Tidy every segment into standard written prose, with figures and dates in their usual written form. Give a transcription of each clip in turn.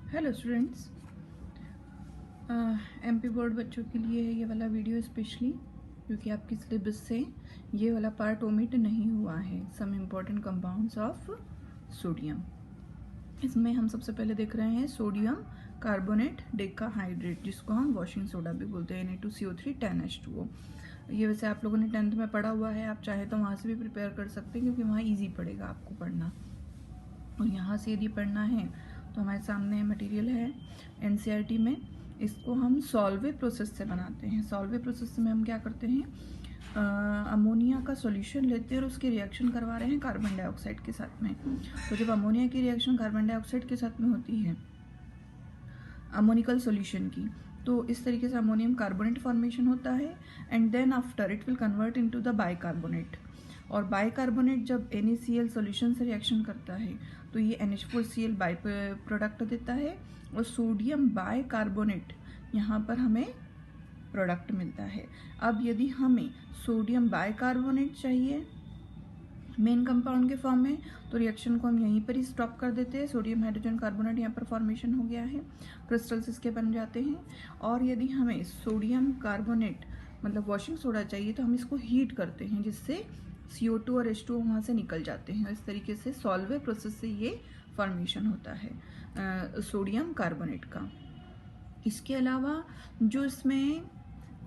Hello students, MP board बच्चों के लिए है ये वाला वीडियो स्पेशली, क्योंकि आपकी सिलेबस से ये वाला पार्ट ओमिट नहीं हुआ है। Some important compounds of sodium. इसमें हम सबसे पहले देख रहे हैं सोडियम कार्बोनेट डेकाहाइड्रेट, जिसको हम वॉशिंग सोडा भी बोलते हैं, Na2CO3 10H2O। ये वैसे आप लोगों ने 10th में पढ़ा हुआ है, आप चाहे तो वहाँ से भी प्रिपेयर कर सकते हैं, क्योंकि वहाँ ईजी पड़ेगा आपको पढ़ना। और यहाँ से यदि पढ़ना है तो हमारे सामने मटेरियल है एनसीईआरटी में। इसको हम सॉल्वे प्रोसेस से बनाते हैं। सॉल्वे प्रोसेस में हम क्या करते हैं, अमोनिया का सॉल्यूशन लेते हैं और उसकी रिएक्शन करवा रहे हैं कार्बन डाइऑक्साइड के साथ में। तो जब अमोनिया की रिएक्शन कार्बन डाइऑक्साइड के साथ में होती है अमोनिकल सॉल्यूशन की, तो इस तरीके से अमोनियम कार्बोनेट फॉर्मेशन होता है and then after it will convert into the bicarbonate. और बाइकार्बोनेट जब NaCl सॉल्यूशन से रिएक्शन करता है तो ये NH4Cl बाई प्रोडक्ट देता है, और सोडियम बाइकार्बोनेट यहाँ पर हमें प्रोडक्ट मिलता है। अब यदि हमें सोडियम बाइकार्बोनेट चाहिए मेन कंपाउंड के फॉर्म में, तो रिएक्शन को हम यहीं पर ही स्टॉप कर देते हैं। सोडियम हाइड्रोजन कार्बोनेट यहाँ पर फॉर्मेशन हो गया है, क्रिस्टल्स इसके बन जाते हैं। और यदि हमें सोडियम कार्बोनेट मतलब वॉशिंग सोडा चाहिए तो हम इसको हीट करते हैं, जिससे CO2 और H2O वहाँ से निकल जाते हैं। इस तरीके से सॉल्वे प्रोसेस से ये फॉर्मेशन होता है सोडियम कार्बोनेट का। इसके अलावा जो इसमें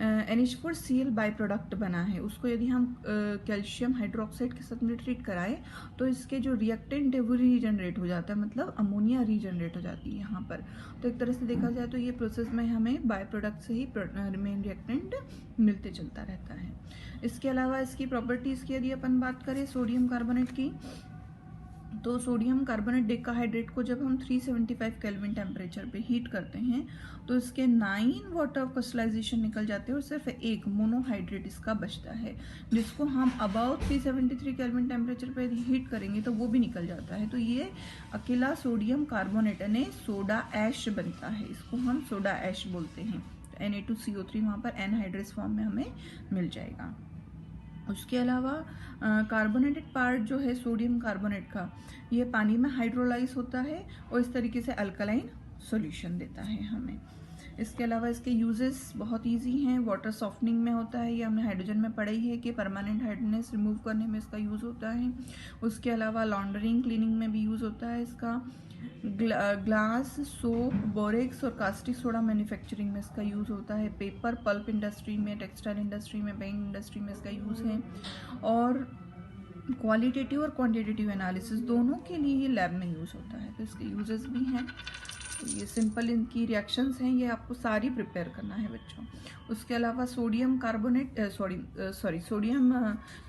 NH4Cl बाई प्रोडक्ट बना है, उसको यदि हम कैल्शियम हाइड्रोक्साइड के साथ में ट्रीट कराएं तो इसके जो रिएक्टेंट है वो रीजनरेट हो जाता है, मतलब अमोनिया रीजनरेट हो जाती है यहाँ पर। तो एक तरह से देखा जाए तो ये प्रोसेस में हमें बाई प्रोडक्ट से ही मेन रिएक्टेंट मिलते चलता रहता है। इसके अलावा इसकी प्रॉपर्टीज़ की यदि अपन बात करें सोडियम कार्बोनेट की, तो सोडियम कार्बोनेट डेकाहाइड्रेट को जब हम 375 केल्विन टेम्परेचर पे हीट करते हैं तो इसके 9 वाटर क्रिस्टलाइजेशन निकल जाते हैं और सिर्फ एक मोनोहाइड्रेट इसका बचता है, जिसको हम अबाउ 373 केल्विन टेम्परेचर पे हीट करेंगे तो वो भी निकल जाता है। तो ये अकेला सोडियम कार्बोनेट यानी सोडा ऐश बनता है, इसको हम सोडा ऐश बोलते हैं। Na2CO3 वहाँ पर एनहाइड्रस फॉर्म में हमें मिल जाएगा। उसके अलावा कार्बोनेटेड पार्ट जो है सोडियम कार्बोनेट का, ये पानी में हाइड्रोलाइज होता है और इस तरीके से अल्कलाइन सॉल्यूशन देता है हमें। इसके अलावा इसके यूजेस बहुत इजी हैं। वाटर सॉफ्टनिंग में होता है, ये हमने हाइड्रोजन में पढ़ा ही है कि परमानेंट हार्डनेस रिमूव करने में इसका यूज़ होता है। उसके अलावा लॉन्ड्रिंग क्लीनिंग में भी यूज़ होता है इसका। ग्लास, सोप, बोरेक्स और कास्टिक सोडा मैन्युफैक्चरिंग में इसका यूज़ होता है। पेपर पल्प इंडस्ट्री में, टेक्सटाइल इंडस्ट्री में, पेंट इंडस्ट्री में इसका यूज़ है। और क्वालिटेटिव और क्वांटिटेटिव एनालिसिस दोनों के लिए ये लैब में यूज़ होता है, तो इसके यूजेस भी हैं। तो ये सिंपल इनकी रिएक्शंस हैं, ये आपको सारी प्रिपेयर करना है बच्चों। उसके अलावा सोडियम कार्बोनेट सोडियम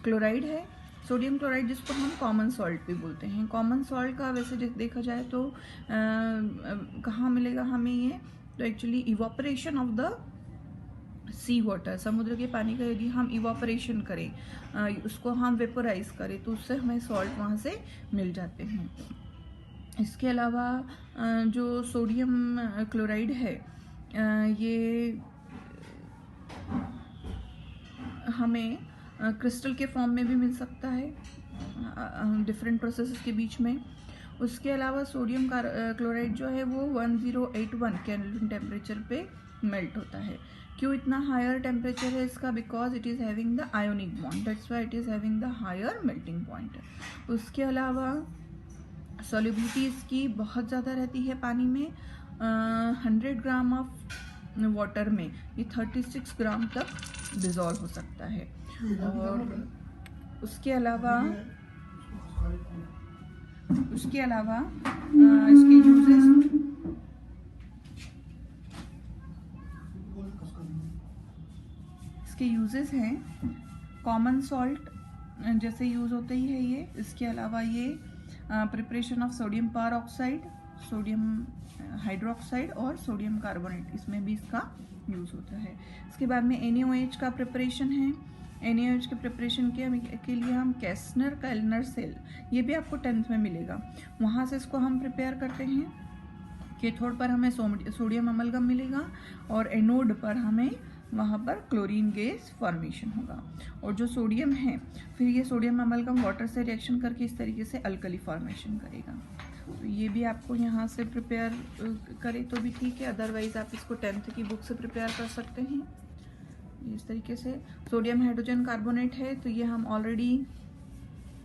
क्लोराइड है। सोडियम क्लोराइड जिसको हम कॉमन सॉल्ट भी बोलते हैं। कॉमन सॉल्ट का वैसे देखा जाए तो कहाँ मिलेगा हमें ये, तो actually evaporation of the sea water, समुद्र के पानी का यदि हम इवापोरेशन करें, उसको हम वेपोराइज करें तो उससे हमें सॉल्ट वहाँ से मिल जाते हैं। इसके अलावा जो सोडियम क्लोराइड है ये हमें क्रिस्टल के फॉर्म में भी मिल सकता है डिफरेंट प्रोसेसेस के बीच में। उसके अलावा सोडियम क्लोराइड जो है वो 1081 केल्विन टेम्परेचर पे मेल्ट होता है। क्यों इतना हायर टेम्परेचर है इसका? Because it is having the ionic bond, that's why it is having the higher melting point. उसके अलावा सॉल्युबिलिटी इसकी बहुत ज़्यादा रहती है पानी में। 100 ग्राम ऑफ वाटर में ये 36 ग्राम तक डिज़ोल्व हो सकता है। और उसके अलावा इसके यूजेस हैं। कॉमन सॉल्ट जैसे यूज़ होता ही है ये। इसके अलावा ये प्रिपरेशन ऑफ सोडियम पर ऑक्साइड, सोडियम हाइड्रोक्साइड और सोडियम कार्बोनेट, इसमें भी इसका यूज़ होता है। इसके बाद में NaOH का प्रिपरेशन है। NaOH के प्रिपरेशन के लिए हम कैसनर कैल्नर सेल, ये भी आपको 10th में मिलेगा, वहाँ से इसको हम प्रिपेयर करते हैं। कैथोड पर हमें सोडियम अमलगम मिलेगा और एनोड पर हमें वहाँ पर क्लोरीन गैस फॉर्मेशन होगा। और जो सोडियम है फिर ये सोडियम अमलगम वाटर से रिएक्शन करके इस तरीके से अल्कली फॉर्मेशन करेगा। तो ये भी आपको यहाँ से प्रिपेयर करें तो भी ठीक है, अदरवाइज़ आप इसको 10th की बुक से प्रिपेयर कर सकते हैं इस तरीके से। सोडियम हाइड्रोजन कार्बोनेट है, तो ये हम ऑलरेडी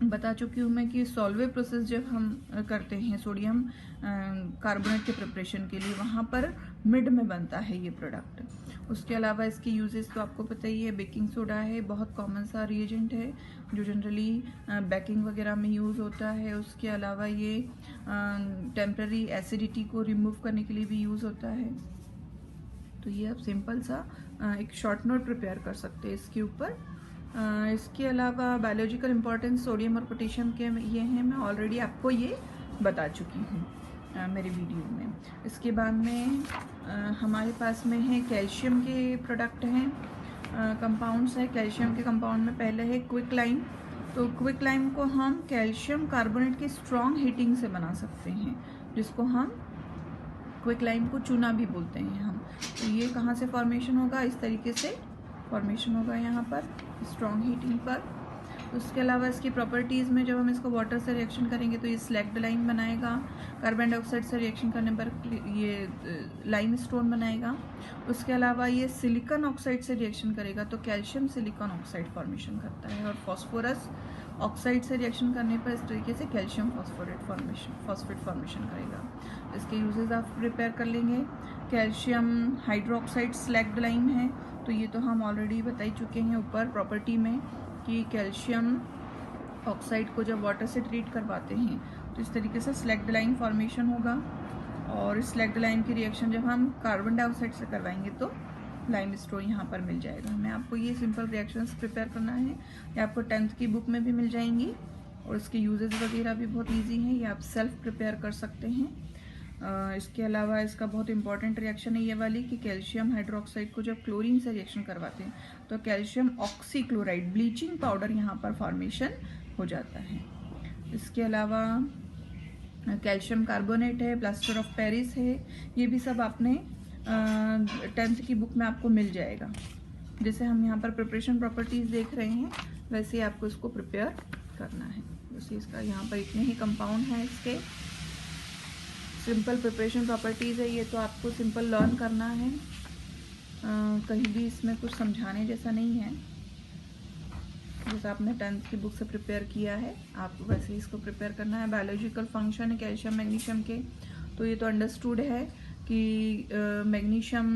बता चुकी हूँ मैं कि सॉल्वे प्रोसेस जब हम करते हैं सोडियम कार्बोनेट के प्रिपरेशन के लिए, वहाँ पर मिड में बनता है ये प्रोडक्ट। उसके अलावा इसके यूजेस तो आपको पता ही है, बेकिंग सोडा है, बहुत कॉमन सा रिएजेंट है जो जनरली बेकिंग वगैरह में यूज़ होता है। उसके अलावा ये टेम्पररी एसिडिटी को रिमूव करने के लिए भी यूज़ होता है। तो ये आप सिंपल सा एक शॉर्ट नोट प्रिपेयर कर सकते हैं इसके ऊपर। इसके अलावा बायोलॉजिकल इम्पोर्टेंस सोडियम और पोटेशियम के ये हैं, मैं ऑलरेडी आपको ये बता चुकी हूँ मेरे वीडियो में। इसके बाद में हमारे पास में है कैल्शियम के प्रोडक्ट हैं, कंपाउंड्स है। कैल्शियम के कंपाउंड में पहले है क्विक लाइम। तो क्विक लाइम को हम कैल्शियम कार्बोनेट के स्ट्रॉन्ग हीटिंग से बना सकते हैं, जिसको हम क्विक लाइम को चूना भी बोलते हैं हम। तो ये कहाँ से फॉर्मेशन होगा, इस तरीके से फॉर्मेशन होगा यहाँ पर स्ट्रॉन्ग हीटिंग पर। उसके अलावा इसकी प्रॉपर्टीज़ में जब हम इसको वाटर से रिएक्शन करेंगे तो ये स्लैग्ड लाइम बनाएगा, कार्बन डाइऑक्साइड से रिएक्शन करने पर ये लाइम स्टोन बनाएगा। उसके अलावा ये सिलिकॉन ऑक्साइड से रिएक्शन करेगा तो कैल्शियम सिलिकॉन ऑक्साइड फॉर्मेशन करता है, और फॉस्फोरस ऑक्साइड से रिएक्शन करने पर इस तरीके से कैल्शियम फॉस्फेट फॉर्मेशन करेगा। इसके यूजेस आप प्रिपेयर कर लेंगे। कैल्शियम हाइड्रोक्साइड स्लैग्ड लाइम है, तो ये तो हम ऑलरेडी बता ही चुके हैं ऊपर प्रॉपर्टी में कि कैल्शियम ऑक्साइड को जब वाटर से ट्रीट करवाते हैं तो इस तरीके से स्लैग्ड लाइम फॉर्मेशन होगा, और इस स्लैग्ड लाइम की रिएक्शन जब हम कार्बन डाइऑक्साइड से करवाएंगे तो लाइम स्टोन यहाँ पर मिल जाएगा। हमें आपको ये सिंपल रिएक्शंस प्रिपेयर करना है, ये आपको 10th की बुक में भी मिल जाएंगी, और इसके यूजेस वगैरह भी बहुत ईजी हैं, ये आप सेल्फ प्रिपेयर कर सकते हैं। इसके अलावा इसका बहुत इंपॉर्टेंट रिएक्शन है ये वाली कि कैल्शियम हाइड्रोक्साइड को जब क्लोरीन से रिएक्शन करवाते हैं तो कैल्शियम ऑक्सीक्लोराइड ब्लीचिंग पाउडर यहाँ पर फॉर्मेशन हो जाता है। इसके अलावा कैल्शियम कार्बोनेट है, प्लास्टर ऑफ पेरिस है, ये भी सब आपने 10th की बुक में आपको मिल जाएगा। जैसे हम यहाँ पर प्रिपरेशन प्रॉपर्टीज़ देख रहे हैं वैसे ही आपको इसको प्रिपेयर करना है। वैसे इसका यहाँ पर इतने ही कंपाउंड हैं, इसके सिंपल प्रिपरेशन प्रॉपर्टीज़ है, ये तो आपको सिंपल लर्न करना है, कहीं भी इसमें कुछ समझाने जैसा नहीं है। जैसा आपने 10th की बुक से प्रिपेयर किया है आपको वैसे ही इसको प्रिपेयर करना है। बायोलॉजिकल फंक्शन है कैल्शियम मैग्नीशियम के, तो ये तो अंडरस्टूड है कि मैग्नीशियम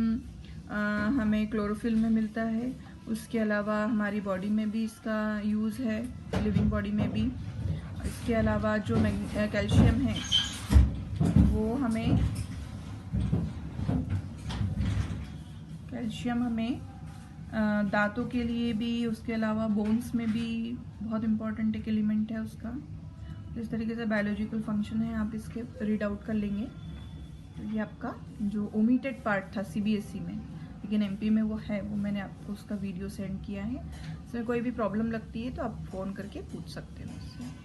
हमें क्लोरोफिल में मिलता है। उसके अलावा हमारी बॉडी में भी इसका यूज़ है, लिविंग बॉडी में भी। इसके अलावा जो कैल्शियम है वो हमें दांतों के लिए भी, उसके अलावा बोन्स में भी बहुत इंपॉर्टेंट एक एलिमेंट है उसका। इस तरीके से बायोलॉजिकल फंक्शन है, आप इसके रीड आउट कर लेंगे। तो ये आपका जो ओमिटेड पार्ट था CBSE में, लेकिन MP में वो है, वो मैंने आपको उसका वीडियो सेंड किया है। इसमें कोई भी प्रॉब्लम लगती है तो आप फ़ोन करके पूछ सकते हो उससे।